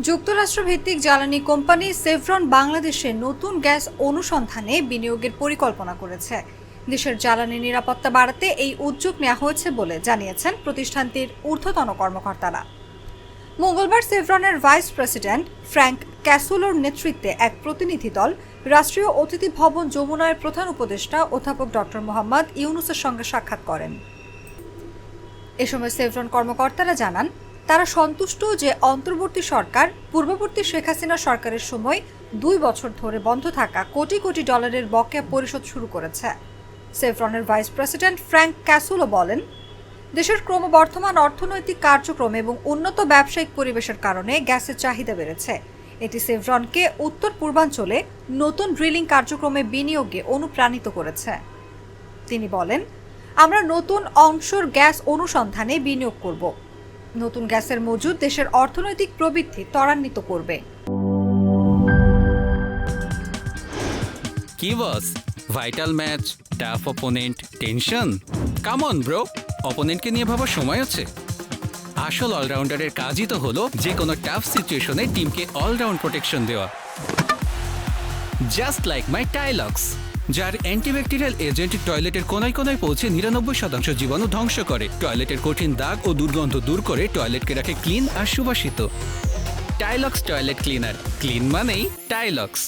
যুক্তরাষ্ট্রভিত্তিক জ্বালানি company chevron বাংলাদেশে নতুন গ্যাস অনুসন্ধানে বিনিয়োগের পরিকল্পনা করেছে। দেশের জ্বালানি নিরাপত্তা বাড়াতে এই উদ্যোগ নেওয়া হয়েছে বলে জানিয়েছেন প্রতিষ্ঠানটির ঊর্ধ্বতন কর্মকর্তারা। মঙ্গলবার সেভরনের ভাইস প্রেসিডেন্ট ফ্র্যাঙ্ক ক্যাসুলোর নেতৃত্বে এক প্রতিনিধি দল রাষ্ট্রীয় অতিথি ভবন যমুনার প্রধান উপদেষ্টা অধ্যাপক ডক্টর মোহাম্মদ ইউনুসের সঙ্গে সাক্ষাৎ করেন। এ সময় সেভরন কর্মকর্তারা জানান, তারা সন্তুষ্ট যে অন্তর্বর্তী সরকার পূর্ববর্তী শেখ হাসিনা সরকারের সময় 2 বছর ধরে বন্ধ থাকা কোটি কোটি ডলারের বকেয়া পরিশোধ শুরু করেছে। সেভরনের ভাইস প্রেসিডেন্ট ফ্র্যাঙ্ক ক্যাসুলো বলেন, দেশের ক্রমবর্ধমান অর্থনৈতিক কার্যক্রম এবং উন্নত ব্যবসায়িক পরিবেশের কারণে গ্যাসের চাহিদা বেড়েছে। এটি সেভরনকে উত্তর পূর্বাঞ্চলে নতুন ড্রিলিং কার্যক্রমে বিনিয়োগে অনুপ্রাণিত করেছে। তিনি বলেন, আমরা নতুন অংশর গ্যাস অনুসন্ধানে বিনিয়োগ করব। নতুন গ্যাসের মজুদ দেশের অর্থনৈতিক প্রবৃদ্ধি ত্বরান্বিত করবে। কি boss, vital match, tough opponent, tension? Come on bro, অপোনেন্টকে নিয়ে ভাবার সময় আছে। আসল অলরাউন্ডারের কাজই তো হলো যে কোনো টাফ সিচুয়েশনে টিমকে অলরাউন্ড প্রোটেকশন দেওয়া। জাস্ট লাইক মাই টাইলক্স, যার অ্যান্টিব্যাকটেরিয়াল এজেন্ট টয়লেটের কোনায় কোনায় পৌঁছে 99% জীবাণু ধ্বংস করে, টয়লেটের কঠিন দাগ ও দুর্গন্ধ দূর করে টয়লেটকে রাখে ক্লিন আর সুবাসিত। টাইলক্স টয়লেট ক্লিনার, ক্লিন মানেই টাইলক্স।